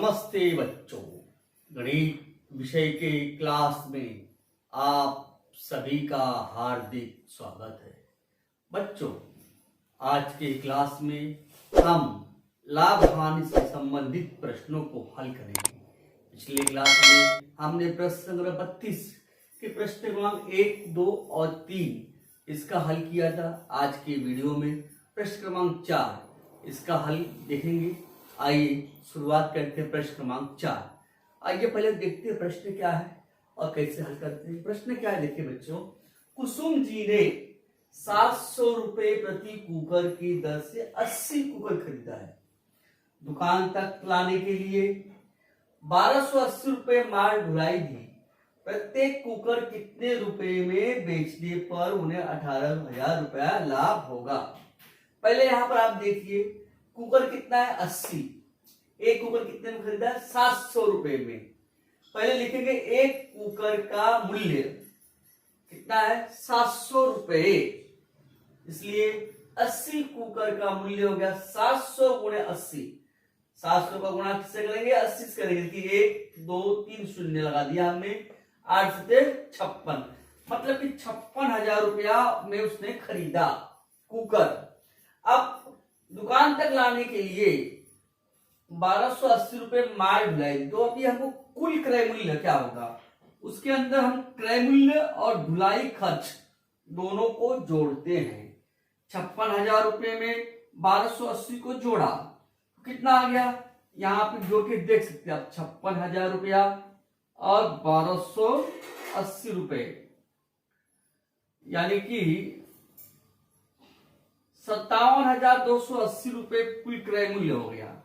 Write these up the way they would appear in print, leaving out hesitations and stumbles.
नमस्ते बच्चों, गणित विषय के क्लास में आप सभी का हार्दिक स्वागत है। बच्चों, आज के क्लास में हम लाभ हानि से संबंधित प्रश्नों को हल करेंगे। पिछले क्लास में हमने प्रश्न संख्या 32 के प्रश्न क्रमांक 1, 2 और 3 इसका हल किया था। आज के वीडियो में प्रश्न क्रमांक 4 इसका हल देखेंगे। आइए शुरुआत करते हैं प्रश्न क्रमांक 4। आइए पहले देखते हैं प्रश्न क्या है और कैसे हल करते हैं। प्रश्न क्या है, देखिए बच्चों। कुसुम जी ने 700 रुपए प्रति कुकर की दर से 80 कुकर खरीदा है। दुकान तक लाने के लिए 1280 रुपए मार ढुलाई दी। प्रत्येक कुकर कितने रुपए में बेचने पर उन्हें 18,000 रुपया लाभ होगा। पहले यहां पर आप देखिए, कुकर कितना है 80। एक कुकर कितने में खरीदा है 700 रुपए में। पहले लिखेंगे एक कुकर का मूल्य कितना है 700 रुपए, इसलिए 80 कुकर का मूल्य हो गया 700 गुणे 80। 700 का गुणा किससे करेंगे 80 से करेंगे। देखिए 1 2 3 शून्य लगा दिया हमने। 8 से 56, मतलब कि 56,000 रुपया में उसने खरीदा कुकर। अब दुकान तक लाने के लिए 1280 रुपए मार ढुलाई। तो अभी हमको कुल क्रय मूल्य क्या होगा, उसके अंदर हम क्रय मूल्य और ढुलाई खर्च दोनों को जोड़ते हैं। 56,000 रुपए में 1280 को जोड़ा तो कितना आ गया, यहां पे जोड़ के देख सकते हैं आप। 56,000 रुपया और 1280 रुपए, यानी कि 57,280 रुपए कुल क्रय मूल्य हो गया।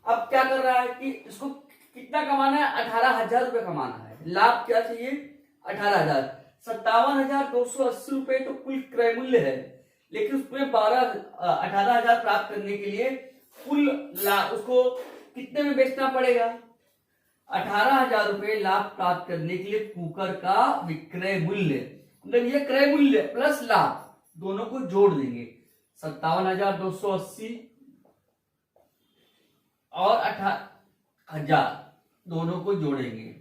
अब क्या कर रहा है कि इसको कितना कमाना है, 18,000 रुपए कमाना है। लाभ क्या चाहिए 18,000। 57,280 रुपए तो कुल क्रय मूल्य है, लेकिन उसमें 18,000 प्राप्त करने के लिए कुल उसको कितने में बेचना पड़ेगा। 18,000 रुपए लाभ प्राप्त करने के लिए कुकर का विक्रय मूल्य, मतलब ये क्रय मूल्य प्लस लाभ दोनों को जोड़ देंगे। 57,280 और 18,000 दोनों को जोड़ेंगे।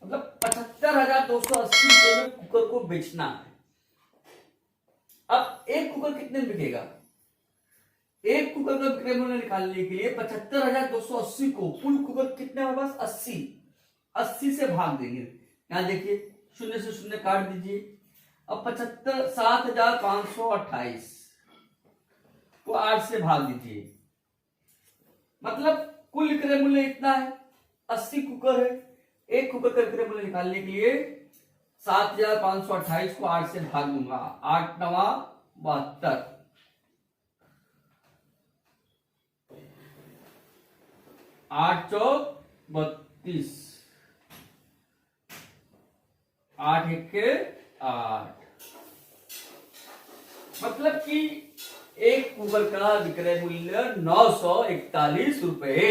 मतलब 75,280 रुपए में कुकर को बेचना है। अब एक कुकर कितने में बिकेगा, एक कुकर का विक्रय मूल्य निकालने के लिए 75,280 को कुल कुकर कितने हमारे पास 80 से भाग देंगे। यहां देखिए शून्य से शून्य काट दीजिए। अब 7,528 को 8 से भाग दीजिए, मतलब कुल विक्रय मूल्य इतना है। 80 कुकर है, एक कुकर का विक्रय मूल्य निकालने के लिए 7,528 को 8 से भाग दूंगा। 8 9 72, 8 4 32, 8 1 8, मतलब कि एक कुकर का विक्रय मूल्य 941 रुपए।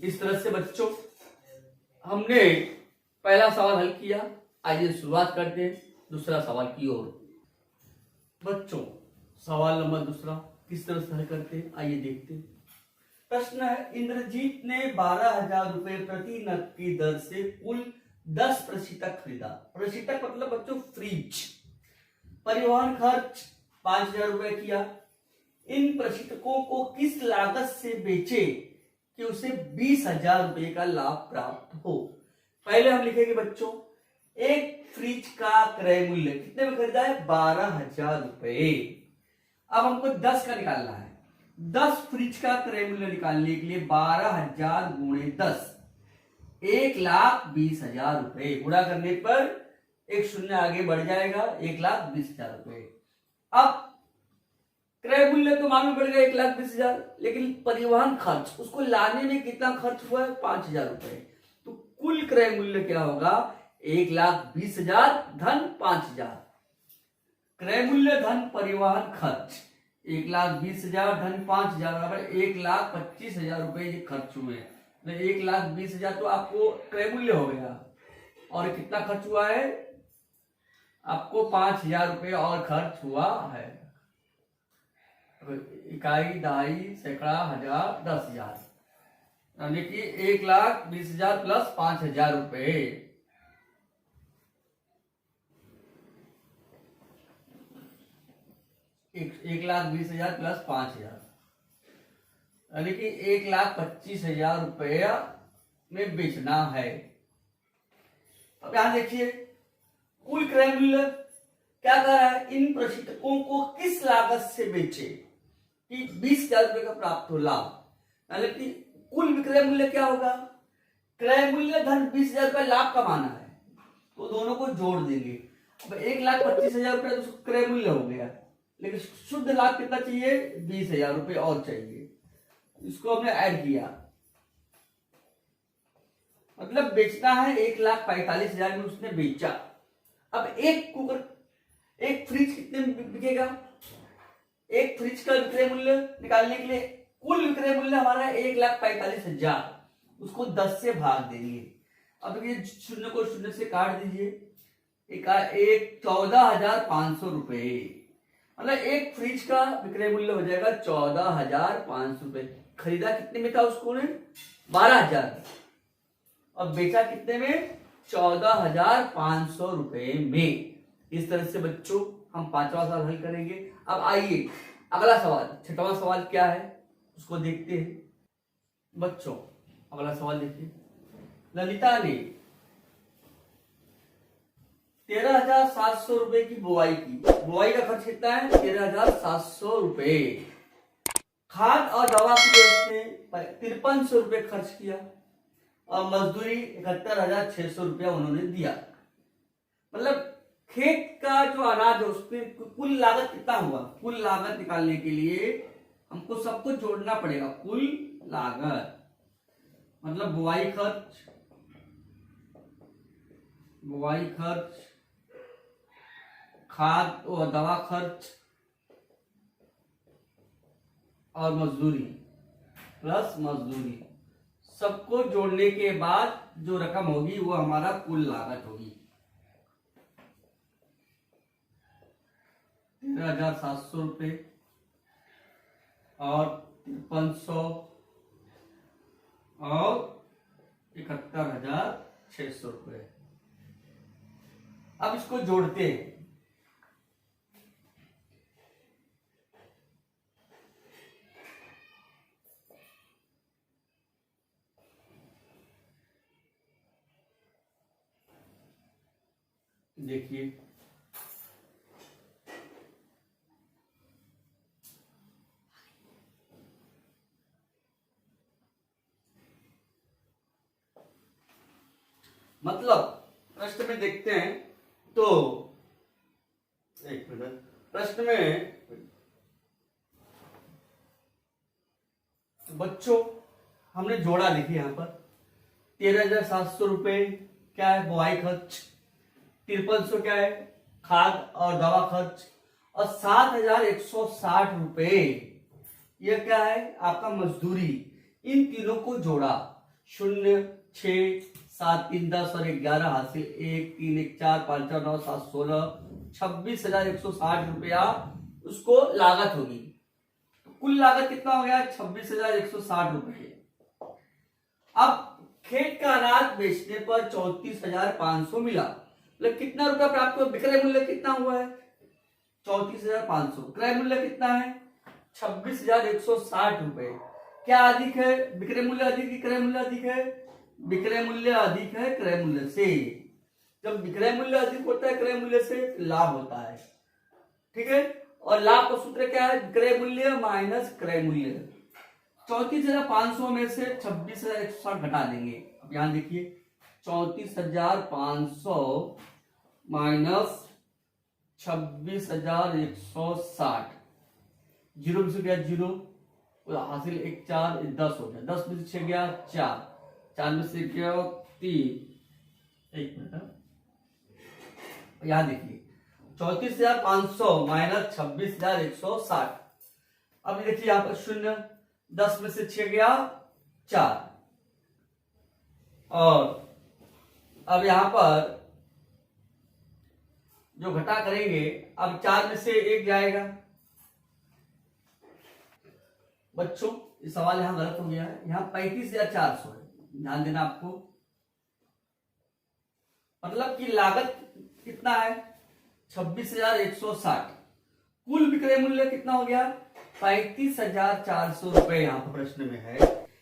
इस तरह से बच्चों हमने पहला सवाल हल किया। आइए शुरुआत करते हैं दूसरा सवाल की ओर। बच्चों सवाल नंबर दूसरा किस तरह से हल करते हैं, आइए देखते हैं। प्रश्न है, इंद्रजीत ने 12,000 रुपए प्रति नग की दर से कुल 10 प्रशीतक खरीदा। प्रशीतक मतलब बच्चों फ्रिज। परिवहन खर्च 5,000 रुपए किया। इन प्रशीतकों को किस लागत से बेचे कि उसे 20,000 रुपए का लाभ प्राप्त हो। पहले हम लिखेंगे बच्चों, एक फ्रिज का क्रय मूल्य कितने में खरीदा है 12,000 रुपए। अब हमको 10 का निकालना है। 10 फ्रिज का क्रय मूल्य निकालने के लिए 12,000 गुणे 10, 1,20,000 रुपए। गुणा करने पर एक शून्य आगे बढ़ जाएगा, 1,20,000 रुपए। अब क्रय मूल्य तो मालूम पड़ गया 1,20,000, लेकिन परिवहन खर्च, उसको लाने में कितना खर्च हुआ है 5,000 रुपए। तो कुल क्रय मूल्य क्या होगा 1,20,000 धन 5,000। क्रय मूल्य धन परिवहन खर्च 1,20,000 धन 5,000 बराबर 1,25,000 रुपए ये खर्च हुए। 1,20,000 तो आपको क्रय मूल्य हो गया, और कितना खर्च हुआ है आपको 5,000 रुपए और खर्च हुआ है। इकाई, दहाई, सैकड़ा, हजार, 10,000, यानी कि 1,20,000 प्लस 5,000 रुपए। 1,20,000 प्लस 5,000, यानी कि 1,25,000 रुपया में बेचना है। अब यहां देखिए कुल क्रय मूल्य क्या कर रहा है, इन प्रशिक्षकों को किस लागत से बेचे कि 20,000 रुपए का प्राप्त हो लाभ, यानी कि कुल विक्रय मूल्य क्या होगा, क्रय मूल्य धन 20,000 रुपए लाभ कमाना है, तो दोनों को जोड़ देंगे। अब 1,25,000 रुपए तो क्रय मूल्य हो गया, लेकिन शुद्ध लाभ कितना चाहिए, 20,000 रुपए और चाहिए, इसको हमने ऐड किया, मतलब बेचना है 1,45,000 में उसने बेचा। अब एक कुकर, एक फ्रिज कितने में बिकेगा, एक फ्रिज का विक्रय मूल्य निकालने के लिए कुल विक्रय मूल्य हमारा 1,45,000, उसको 10 से भाग देंगे। अब ये शून्य को शून्य से काट दीजिए, एक 14,500 रुपए, मतलब एक फ्रिज का विक्रय मूल्य हो जाएगा 14,500 रुपए। खरीदा कितने में था उसको ने, 12,000, अब बेचा कितने में, 14,500 रुपए में। इस तरह से बच्चों हम 5वां सवाल हल करेंगे। अब आइए अगला सवाल, 6वां सवाल क्या है उसको देखते हैं। बच्चों अगला सवाल देखिए, ललिता ने 13,700 रुपए की बुआई की, बुआई का खर्च कितना है, 13,700 रुपए। खाद और दवा की उसने 5300 रुपए खर्च किया और मजदूरी 71,600 रुपया उन्होंने दिया। मतलब खेत का जो अनाज है उसमें कुल लागत कितना हुआ, कुल लागत निकालने के लिए हमको सब कुछ जोड़ना पड़ेगा। कुल लागत मतलब बुआई खर्च, खाद और दवा खर्च और मजदूरी प्लस मजदूरी, सबको जोड़ने के बाद जो रकम होगी वो हमारा कुल लागत होगी। 13,700 रुपये और 5300 और 71,600 रुपये। अब इसको जोड़ते हैं, देखिए मतलब प्रश्न में देखते हैं तो, एक मिनट, प्रश्न में बच्चों हमने जोड़ा, देखिए यहाँ पर 13,700 रुपए क्या है बुआई खर्च, 5300 क्या है खाद और दवा खर्च, और 7,160 रुपए यह क्या है आपका मजदूरी। इन तीनों को जोड़ा, 0, 6, 7, 3, 10 और 11 हासिल 1, 3, 1, 4, 5, 4, 9, 7, 16, 26,160 रुपया उसको लागत होगी। तो कुल लागत कितना हो गया, 26,160 रुपए। अब खेत का अनाज बेचने पर 34,500 मिला, मतलब कितना रुपया प्राप्त हुआ, विक्रय मूल्य कितना हुआ है 34,500, क्रय मूल्य कितना है 26,160 रुपए। क्या अधिक है, विक्रय मूल्य अधिक है, क्रय मूल्य अधिक है, विक्रय मूल्य अधिक है क्रय मूल्य से। जब विक्रय मूल्य अधिक होता है क्रय मूल्य से लाभ होता है, ठीक है। और लाभ का सूत्र क्या है, विक्रय मूल्य माइनस क्रय मूल्य। 34,500 में से 26,160 घटा देंगे। अब यहां देखिए 34,500 माइनस 26,160, जीरो में से गया जीरो, हासिल 1, 4, 10 हो गया, 10 में से 6 गया 4, 4 में से गया 3, एक मिनट यहां देखिए 34,500 माइनस 26,160। अब देखिए यहां पर 0, 10 में से 6 गया 4, और अब यहां पर जो घटा करेंगे, अब 4 में से 1 जाएगा, बच्चों ये सवाल यहाँ गलत हो गया है, यहाँ 35,400 है, ध्यान देना आपको। मतलब कि लागत कितना है 26,160, कुल विक्रय मूल्य कितना हो गया 35,400 रुपए यहाँ पर प्रश्न में है।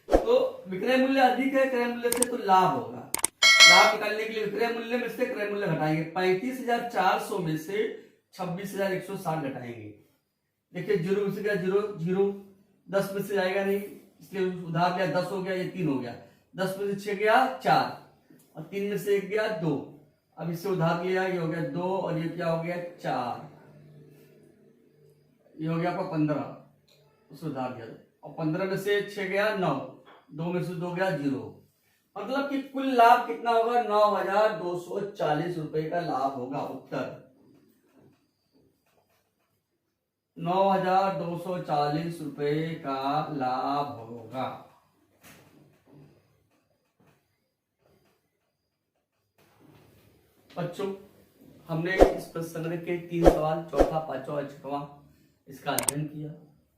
तो विक्रय मूल्य अधिक है क्रय मूल्य से, तो लाभ होगा। लाभ निकालने के लिए विक्रय मूल्य में से क्रय मूल्य घटाएंगे, 35,400 में से 26,160 घटाएंगे। देखिए जीरो में से गया जीरो, जीरो 10 में से जाएगा नहीं, इसलिए उधार गया 10 हो गया, ये 3 हो गया, 10 में से 6 गया 4 और 3 में से 1 गया 2। अब इससे उधार लिया, ये हो गया 2 और ये क्या हो गया 4, ये हो गया आपका 15, उससे उधार दिया और 15 में से 6 गया 9, 2 में से 2 गया 0। मतलब कि कुल लाभ कितना होगा 9,240 रुपए का लाभ होगा। उत्तर 9,240 रुपए का लाभ होगा। बच्चों हमने इस प्रश्न संग्रह के 3 सवाल, चौथा, पांचवा और छठवां, इसका अध्ययन किया।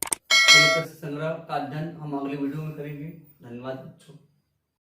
प्रश्न संग्रह का अध्ययन हम अगले वीडियो में करेंगे। धन्यवाद बच्चों।